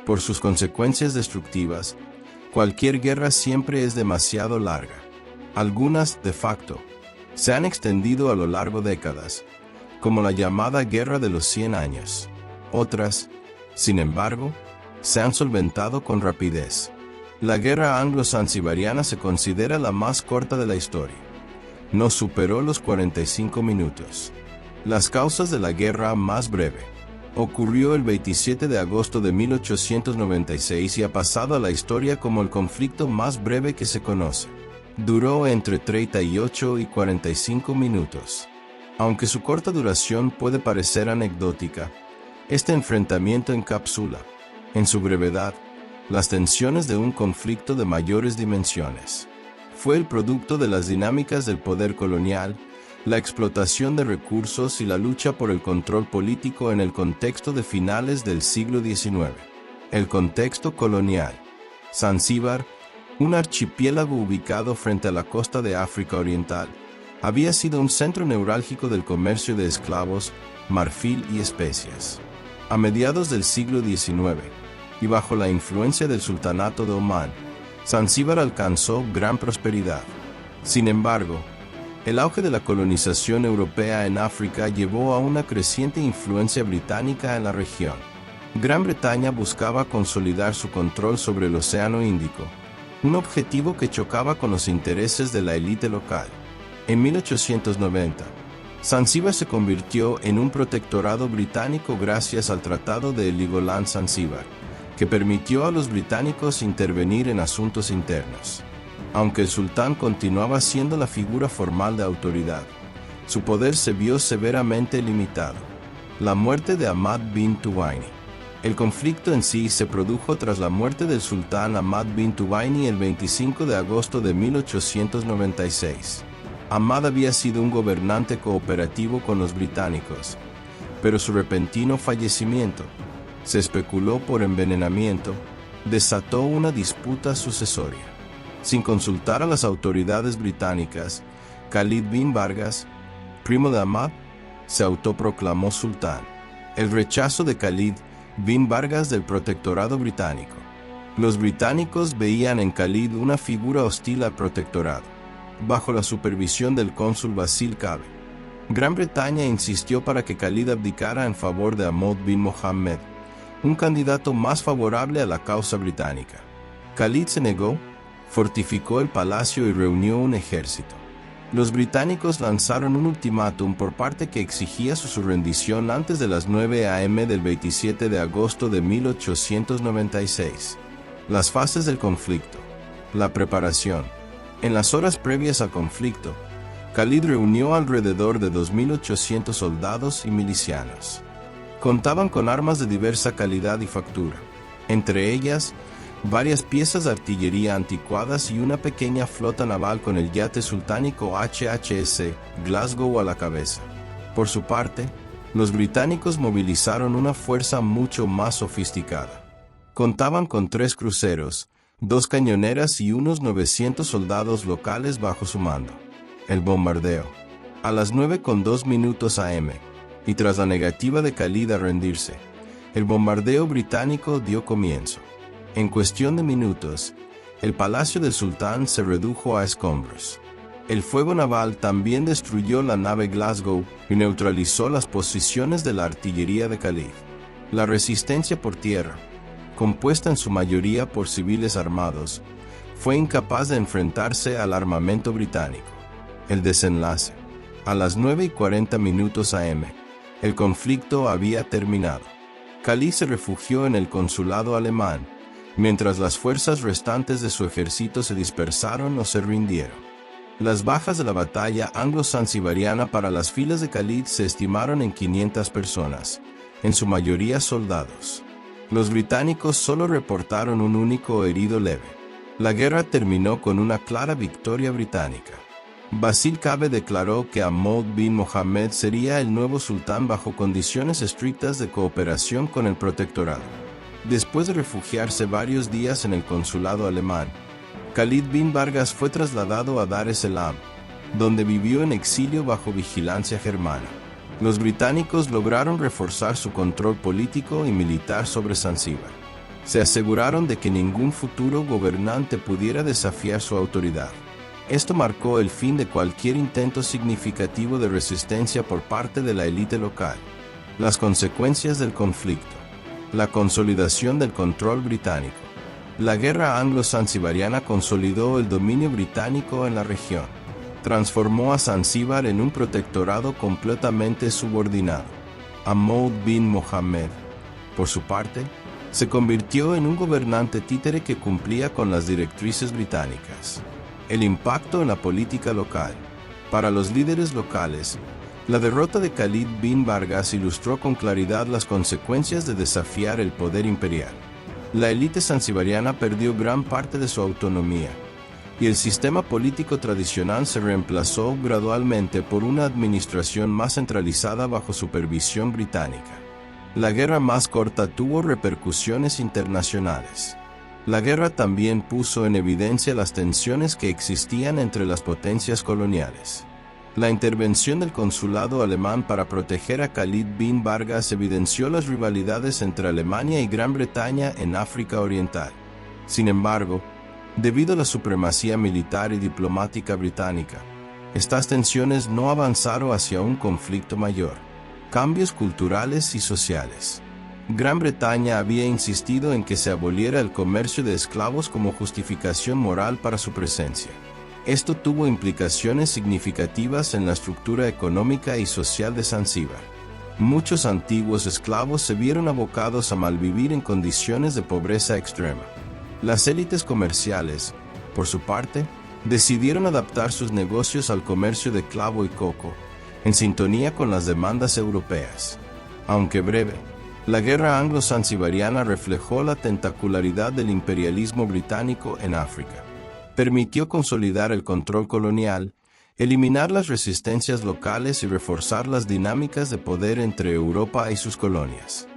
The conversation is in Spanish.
Por sus consecuencias destructivas, cualquier guerra siempre es demasiado larga. Algunas, de facto, se han extendido a lo largo de décadas, como la llamada Guerra de los 100 años. Otras, sin embargo, se han solventado con rapidez. La guerra anglo-zanzibariana se considera la más corta de la historia. No superó los 45 minutos. Las causas de la guerra más breve ocurrió el 27 de agosto de 1896 y ha pasado a la historia como el conflicto más breve que se conoce. Duró entre 38 y 45 minutos. Aunque su corta duración puede parecer anecdótica, este enfrentamiento encapsula, en su brevedad, las tensiones de un conflicto de mayores dimensiones. Fue el producto de las dinámicas del poder colonial, la explotación de recursos y la lucha por el control político en el contexto de finales del siglo XIX. El contexto colonial. Zanzíbar, un archipiélago ubicado frente a la costa de África Oriental, había sido un centro neurálgico del comercio de esclavos, marfil y especias. A mediados del siglo XIX, y bajo la influencia del sultanato de Omán, Zanzíbar alcanzó gran prosperidad. Sin embargo, el auge de la colonización europea en África llevó a una creciente influencia británica en la región. Gran Bretaña buscaba consolidar su control sobre el Océano Índico, un objetivo que chocaba con los intereses de la élite local. En 1890, Zanzíbar se convirtió en un protectorado británico gracias al Tratado de Heligoland-Zanzíbar, que permitió a los británicos intervenir en asuntos internos. Aunque el sultán continuaba siendo la figura formal de autoridad, su poder se vio severamente limitado. La muerte de Ahmad bin Tuwaini. El conflicto en sí se produjo tras la muerte del sultán Ahmad bin Tuwaini el 25 de agosto de 1896. Ahmad había sido un gobernante cooperativo con los británicos, pero su repentino fallecimiento, se especuló por envenenamiento, desató una disputa sucesoria. Sin consultar a las autoridades británicas, Khalid bin Vargas, primo de Ahmad, se autoproclamó sultán. El rechazo de Khalid bin Vargas del protectorado británico. Los británicos veían en Khalid una figura hostil al protectorado. Bajo la supervisión del cónsul Basil Cabe, Gran Bretaña insistió para que Khalid abdicara en favor de Ahmad bin Mohammed, un candidato más favorable a la causa británica. Khalid se negó, fortificó el palacio y reunió un ejército. Los británicos lanzaron un ultimátum por parte que exigía su rendición antes de las 9 a.m. del 27 de agosto de 1896. Las fases del conflicto. La preparación. En las horas previas al conflicto, Khalid reunió alrededor de 2.800 soldados y milicianos. Contaban con armas de diversa calidad y factura, entre ellas, varias piezas de artillería anticuadas y una pequeña flota naval con el yate sultánico HHS Glasgow a la cabeza. Por su parte, los británicos movilizaron una fuerza mucho más sofisticada. Contaban con 3 cruceros, 2 cañoneras y unos 900 soldados locales bajo su mando. El bombardeo. A las 9:02 a.m., y tras la negativa de Khalid a rendirse, el bombardeo británico dio comienzo. En cuestión de minutos, el palacio del sultán se redujo a escombros. El fuego naval también destruyó la nave Glasgow y neutralizó las posiciones de la artillería de Khalid. La resistencia por tierra, compuesta en su mayoría por civiles armados, fue incapaz de enfrentarse al armamento británico. El desenlace. A las 9:40 a.m., el conflicto había terminado. Khalid se refugió en el consulado alemán, mientras las fuerzas restantes de su ejército se dispersaron o se rindieron. Las bajas de la batalla anglo-zanzibariana para las filas de Khalid se estimaron en 500 personas, en su mayoría soldados. Los británicos solo reportaron un único herido leve. La guerra terminó con una clara victoria británica. Basil Cabe declaró que Ahmad bin Mohammed sería el nuevo sultán bajo condiciones estrictas de cooperación con el protectorado. Después de refugiarse varios días en el consulado alemán, Khalid bin Vargas fue trasladado a Dar es Salaam, donde vivió en exilio bajo vigilancia germana. Los británicos lograron reforzar su control político y militar sobre Zanzíbar. Se aseguraron de que ningún futuro gobernante pudiera desafiar su autoridad. Esto marcó el fin de cualquier intento significativo de resistencia por parte de la élite local. Las consecuencias del conflicto. La consolidación del control británico. La guerra anglo-zanzibariana consolidó el dominio británico en la región. Transformó a Zanzíbar en un protectorado completamente subordinado. Ahmad bin Mohammed, por su parte, se convirtió en un gobernante títere que cumplía con las directrices británicas. El impacto en la política local. Para los líderes locales, la derrota de Khalid bin Vargas ilustró con claridad las consecuencias de desafiar el poder imperial. La élite zanzibariana perdió gran parte de su autonomía, y el sistema político tradicional se reemplazó gradualmente por una administración más centralizada bajo supervisión británica. La guerra más corta tuvo repercusiones internacionales. La guerra también puso en evidencia las tensiones que existían entre las potencias coloniales. La intervención del consulado alemán para proteger a Khalid bin Vargas evidenció las rivalidades entre Alemania y Gran Bretaña en África Oriental. Sin embargo, debido a la supremacía militar y diplomática británica, estas tensiones no avanzaron hacia un conflicto mayor. Cambios culturales y sociales. Gran Bretaña había insistido en que se aboliera el comercio de esclavos como justificación moral para su presencia. Esto tuvo implicaciones significativas en la estructura económica y social de Zanzíbar. Muchos antiguos esclavos se vieron abocados a malvivir en condiciones de pobreza extrema. Las élites comerciales, por su parte, decidieron adaptar sus negocios al comercio de clavo y coco, en sintonía con las demandas europeas. Aunque breve, la guerra anglo-zanzibariana reflejó la tentacularidad del imperialismo británico en África. Permitió consolidar el control colonial, eliminar las resistencias locales y reforzar las dinámicas de poder entre Europa y sus colonias.